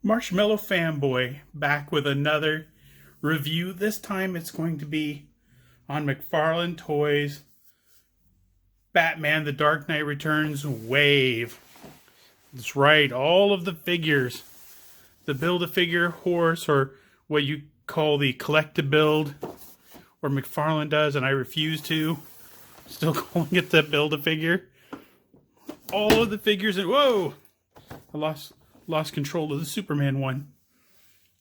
Marshmallow Fanboy back with another review. This time it's going to be on McFarlane Toys Batman The Dark Knight Returns Wave. That's right, all of the figures. The Build-A-Figure horse, or what you call the collect-a-build, or McFarlane does, and I refuse to. Still calling it the Build-A-Figure. All of the figures, and whoa! I lost control of the Superman one.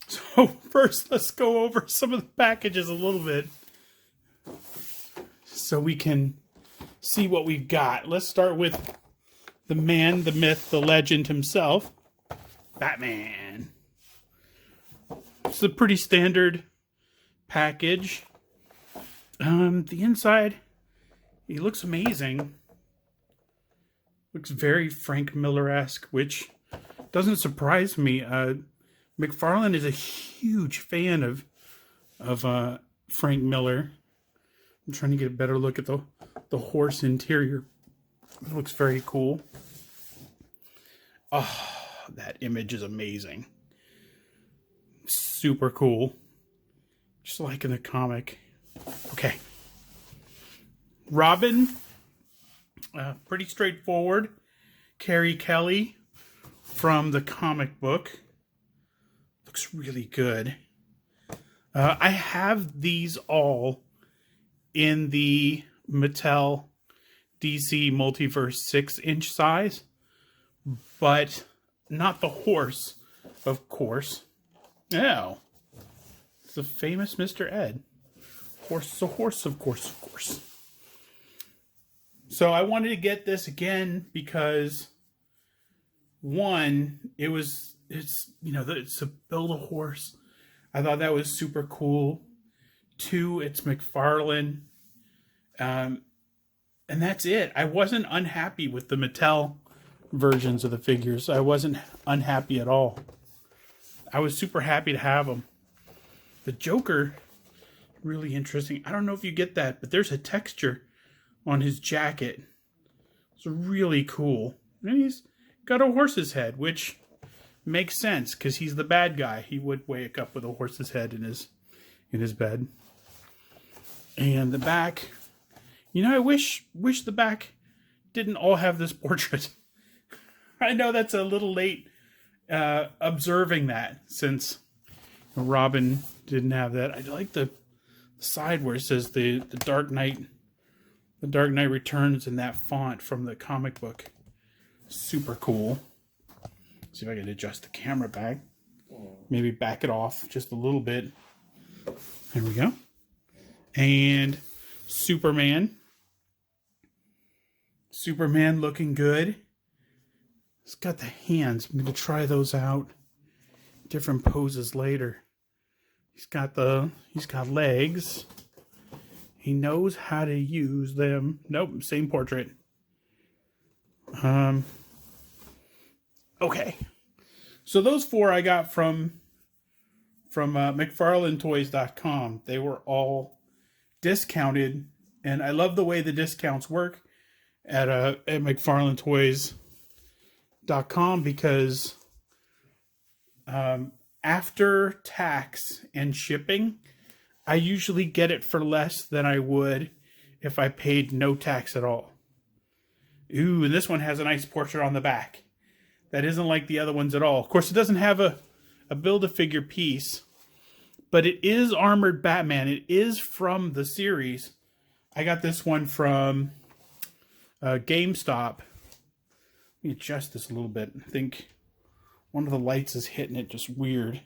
So first, let's go over some of the packages a little bit so we can see what we've got. Let's start with the man, the myth, the legend himself, Batman. It's a pretty standard package. The inside, he looks amazing. Looks very Frank Miller-esque, which doesn't surprise me. McFarlane is a huge fan of Frank Miller. I'm trying to get a better look at the horse interior. It looks very cool. Oh, that image is amazing. Super cool. Just like in the comic. Okay. Robin. Pretty straightforward. Carrie Kelly from the comic book. Looks really good. I have these all in the Mattel DC Multiverse 6-inch size, but not the horse, of course. No. It's the famous Mr. Ed. Horse is a horse, of course, of course. So I wanted to get this again because, one, it's a Build-A-Horse. I thought that was super cool. Two, it's McFarlane. And that's it. I wasn't unhappy with the Mattel versions of the figures. I wasn't unhappy at all. I was super happy to have them. The Joker, really interesting. I don't know if you get that, but there's a texture on his jacket. It's really cool. And he's got a horse's head, which makes sense because he's the bad guy. He would wake up with a horse's head in his bed. And the back, I wish the back didn't all have this portrait. I know that's a little late observing that, since Robin didn't have that. I like the side where it says the Dark Knight Returns in that font from the comic book. Super cool. See if I can adjust the camera back. Maybe back it off just a little bit. There we go. And Superman. Superman looking good. He's got the hands. I'm going to try those out. Different poses later. He's got legs. He knows how to use them. Nope, same portrait. Okay. So those four I got from McFarlaneToys.com. They were all discounted, and I love the way the discounts work at McFarlaneToys.com because after tax and shipping, I usually get it for less than I would if I paid no tax at all. Ooh, and this one has a nice portrait on the back. That isn't like the other ones at all. Of course, it doesn't have a Build-A-Figure piece, but it is Armored Batman. It is from the series. I got this one from GameStop. Let me adjust this a little bit. I think one of the lights is hitting it just weird.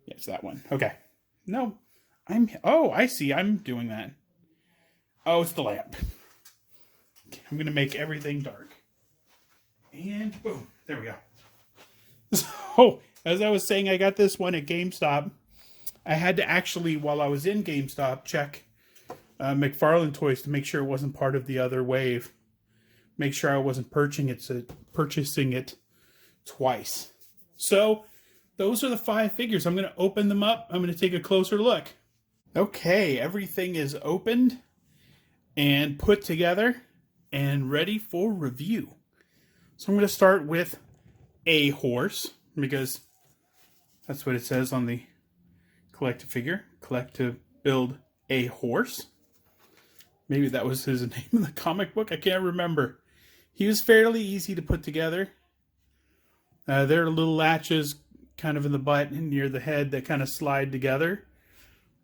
Yeah, it's that one. Okay. No. I see. I'm doing that. Oh, it's the lamp. I'm going to make everything dark. And boom. There we go. So, as I was saying, I got this one at GameStop. I had to actually, while I was in GameStop, check McFarlane Toys to make sure it wasn't part of the other wave. Make sure I wasn't purchasing it twice. So, those are the 5 figures. I'm going to open them up. I'm going to take a closer look. Okay, everything is opened and put together and ready for review. So I'm going to start with a horse because That's what it says on the collect a figure. Collect to build a horse. Maybe that was his name in the comic book. I can't remember. He was fairly easy to put together. There are little latches kind of in the butt and near the head that kind of slide together.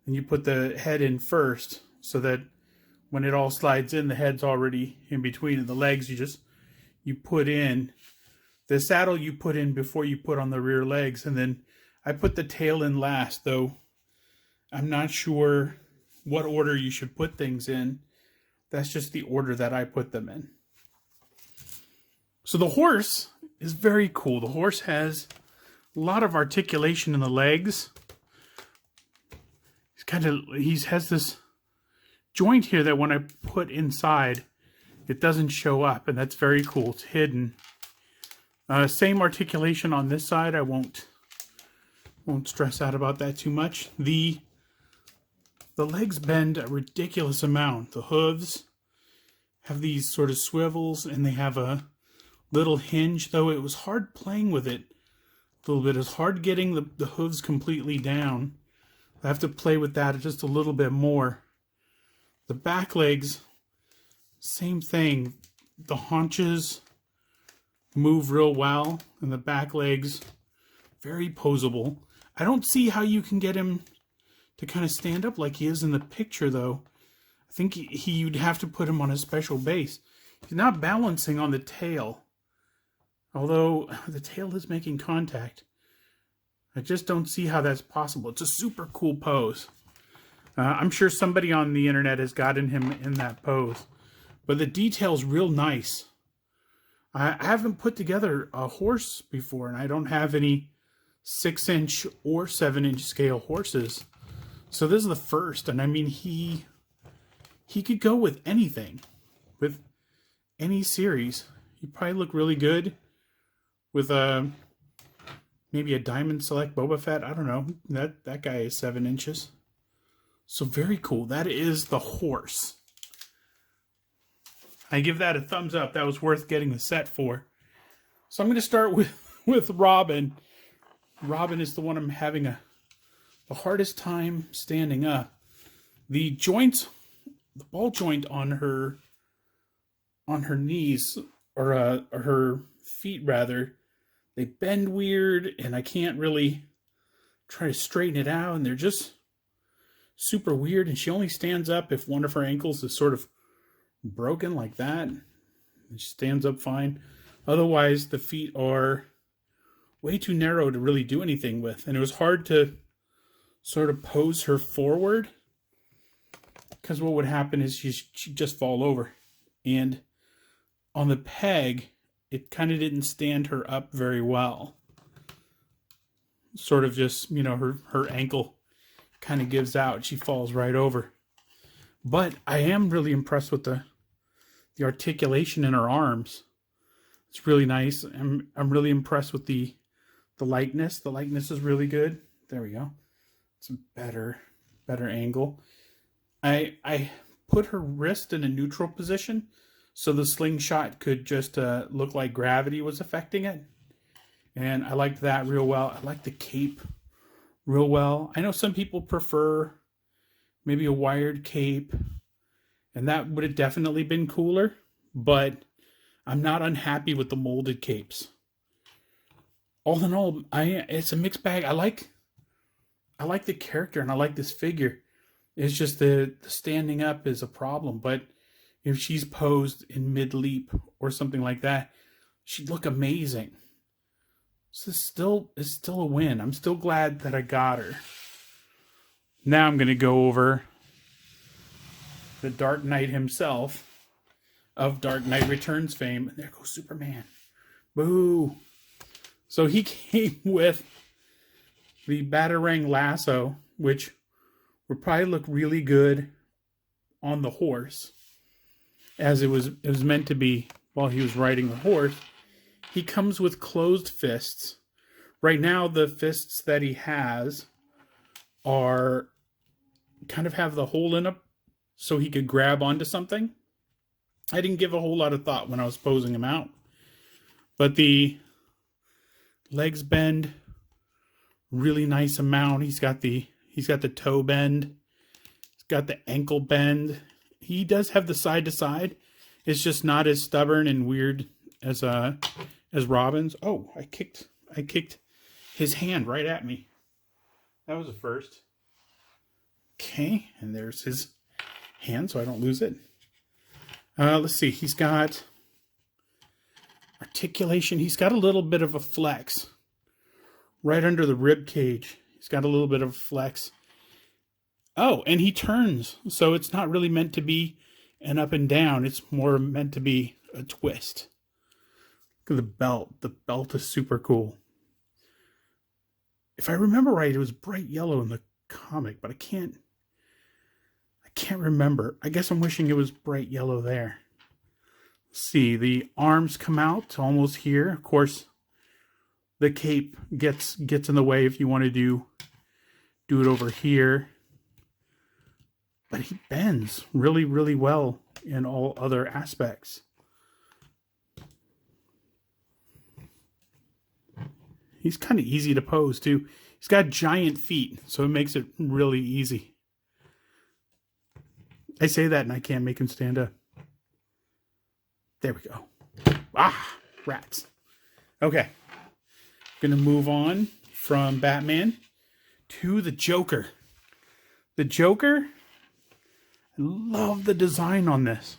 And you put the head in first so that when it all slides in, the head's already in between. And the legs you put in. The saddle you put in before you put on the rear legs. And then I put the tail in last, though I'm not sure what order you should put things in. That's just the order that I put them in. So the horse is very cool. The horse has a lot of articulation in the legs. He has this joint here that when I put inside, it doesn't show up, and that's very cool. It's hidden. Same articulation on this side. I won't stress out about that too much. The legs bend a ridiculous amount. The hooves have these sort of swivels, and they have a little hinge, though it was hard playing with it a little bit. It's hard getting the hooves completely down. I have to play with that just a little bit more. The back legs, same thing. The haunches move real well, and the back legs, very posable. I don't see how you can get him to kind of stand up like he is in the picture, though. I think you'd have to put him on a special base. He's not balancing on the tail, although the tail is making contact. I just don't see how that's possible. It's a super cool pose. I'm sure somebody on the internet has gotten him in that pose, but the detail's real nice. I haven't put together a horse before, and I don't have any 6-inch or 7-inch scale horses. So this is the first, and I mean, he could go with anything, with any series. He'd probably look really good with maybe a Diamond Select Boba Fett. I don't know. That guy is 7 inches. So very cool. That is the horse. I give that a thumbs up. That was worth getting the set for. So I'm going to start with Robin. Robin is the one I'm having the hardest time standing up. The joints, the ball joint on her knees, or her feet rather, they bend weird, and I can't really try to straighten it out, and they're just super weird, and she only stands up if one of her ankles is sort of broken like that. And she stands up fine. Otherwise, the feet are way too narrow to really do anything with, and it was hard to sort of pose her forward, because what would happen is she'd just fall over, and on the peg, it kind of didn't stand her up very well. Sort of just, her ankle kind of gives out. She falls right over. But I am really impressed with the articulation in her arms. It's really nice. I'm really impressed with the likeness. The likeness is really good. There we go. It's a better angle. I put her wrist in a neutral position, so the slingshot could just look like gravity was affecting it. And I liked that real well. I like the cape real well. I know some people prefer maybe a wired cape, and that would have definitely been cooler, but I'm not unhappy with the molded capes. All in all, it's a mixed bag. I like the character, and I like this figure. It's just the standing up is a problem, but if she's posed in mid-leap or something like that, she'd look amazing. So it's still a win. I'm still glad that I got her. Now I'm going to go over the Dark Knight himself, of Dark Knight Returns fame. And there goes Superman. Boo! So he came with the Batarang lasso, which would probably look really good on the horse, as it was meant to be while he was riding the horse. He comes with closed fists. Right now, the fists that he has are kind of have the hole in them so he could grab onto something. I didn't give a whole lot of thought when I was posing him out, but the legs bend really nice amount. He's got the toe bend. He's got the ankle bend. He does have the side to side. It's just not as stubborn and weird as Robin's. Oh, I kicked his hand right at me. That was a first. Okay, and there's his hand so I don't lose it. Let's see. He's got articulation. He's got a little bit of a flex right under the rib cage. He's got a little bit of a flex. Oh, and he turns. So it's not really meant to be an up and down. It's more meant to be a twist. Look at the belt. The belt is super cool. If I remember right, it was bright yellow in the comic, but I can't remember. I guess I'm wishing it was bright yellow there. Let's see, the arms come out almost here. Of course, the cape gets in the way if you want to do it over here. But he bends really, really well in all other aspects. He's kind of easy to pose too. He's got giant feet, so it makes it really easy. I say that and I can't make him stand up. There we go. Ah, rats. Okay. Gonna move on from Batman to the Joker. The Joker, I love the design on this.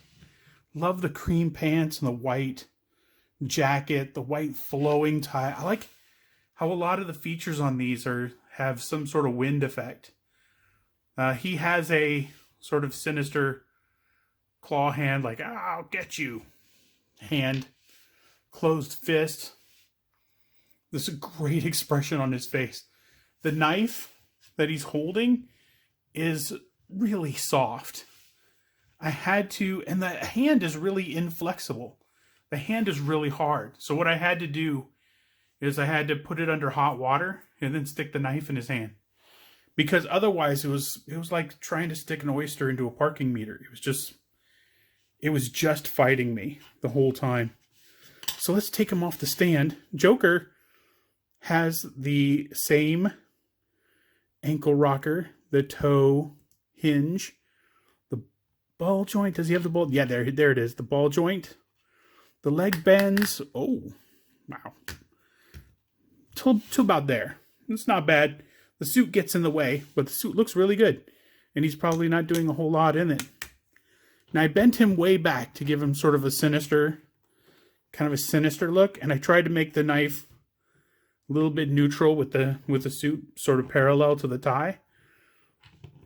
Love the cream pants and the white jacket, the white flowing tie. I like how a lot of the features on these have some sort of wind effect. He has a sort of sinister claw hand, like, I'll get you hand, closed fist. This is a great expression on his face. The knife that he's holding is really soft. I had to, and the hand is really inflexible. The hand is really hard. So what I had to do is I had to put it under hot water and then stick the knife in his hand. Because otherwise it was like trying to stick an oyster into a parking meter. It was just fighting me the whole time. So let's take him off the stand. Joker has the same ankle rocker, the toe hinge, the ball joint. Does he have the ball? Yeah, there it is. The ball joint. The leg bends. Oh, wow. To about there. It's not bad. The suit gets in the way, but the suit looks really good. And he's probably not doing a whole lot in it. Now I bent him way back to give him sort of a sinister look. And I tried to make the knife a little bit neutral with the suit, sort of parallel to the tie.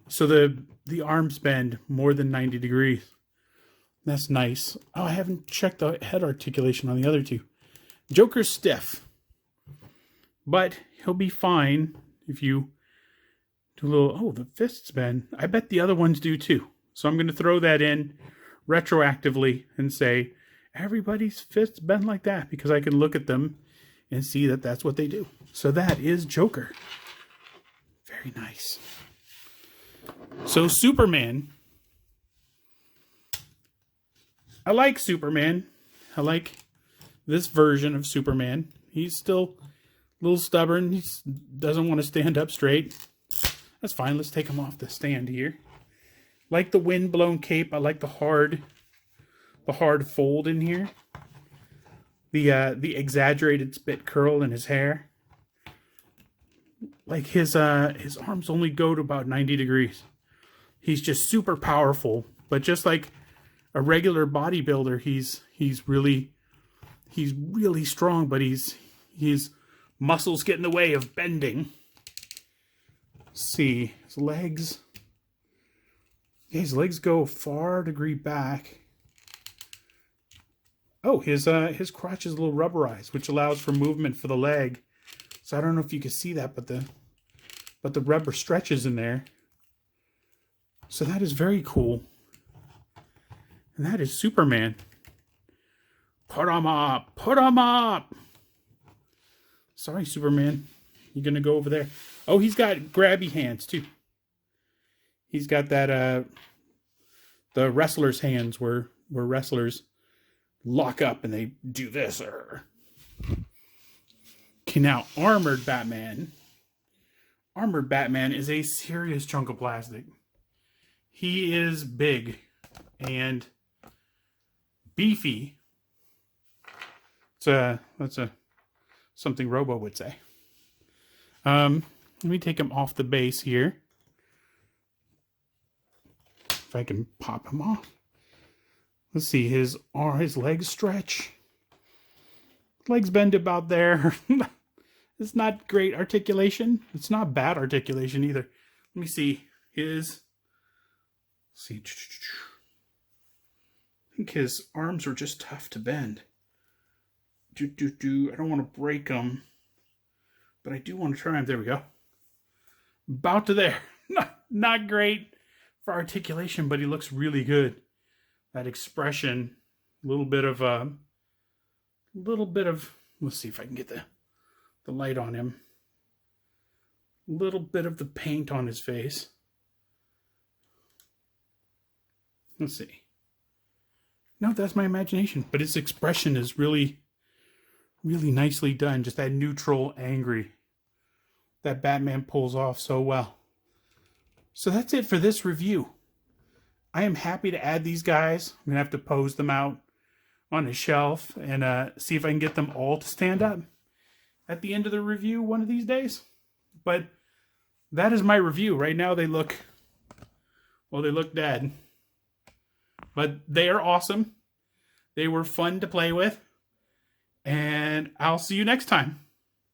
So the arms bend more than 90 degrees. That's nice. Oh, I haven't checked the head articulation on the other two. Joker's stiff. But he'll be fine if you do a little... Oh, the fists bend. I bet the other ones do too. So I'm going to throw that in retroactively and say, everybody's fists bend like that, because I can look at them and see that that's what they do. So that is Joker. Very nice. So Superman. I like Superman. I like this version of Superman. He's still a little stubborn. He doesn't want to stand up straight. That's fine. Let's take him off the stand here. Like the wind-blown cape. I like the hard fold in here. The exaggerated spit curl in his hair. Like his arms only go to about 90 degrees. He's just super powerful, but just like a regular bodybuilder, he's really strong, but his muscles get in the way of bending. Let's see, his legs. Yeah, his legs go far degree back. Oh, his crotch is a little rubberized, which allows for movement for the leg. So I don't know if you can see that, but the rubber stretches in there. So that is very cool. And that is Superman. Put him up! Put him up! Sorry, Superman. You're going to go over there. Oh, he's got grabby hands, too. He's got that, the wrestler's hands where wrestlers lock up and they do this. Okay, now, armored Batman. Armored Batman is a serious chunk of plastic. He is big and beefy. That's something Robo would say. Let me take him off the base here. If I can pop him off. Let's see, his legs stretch. Legs bend about there. It's not great articulation. It's not bad articulation either. Let me see. Let's see. I think his arms are just tough to bend. I don't want to break them, but I do want to try them. There we go. About to there. Not great for articulation, but he looks really good. That expression, a little bit of, let's see if I can get the light on him. A little bit of the paint on his face. Let's see. No, that's my imagination, but his expression is really, really nicely done. Just that neutral, angry that Batman pulls off so well. So that's it for this review. I am happy to add these guys. I'm going to have to pose them out on a shelf and see if I can get them all to stand up at the end of the review one of these days. But that is my review. Right now they look dead. But they are awesome. They were fun to play with. And I'll see you next time.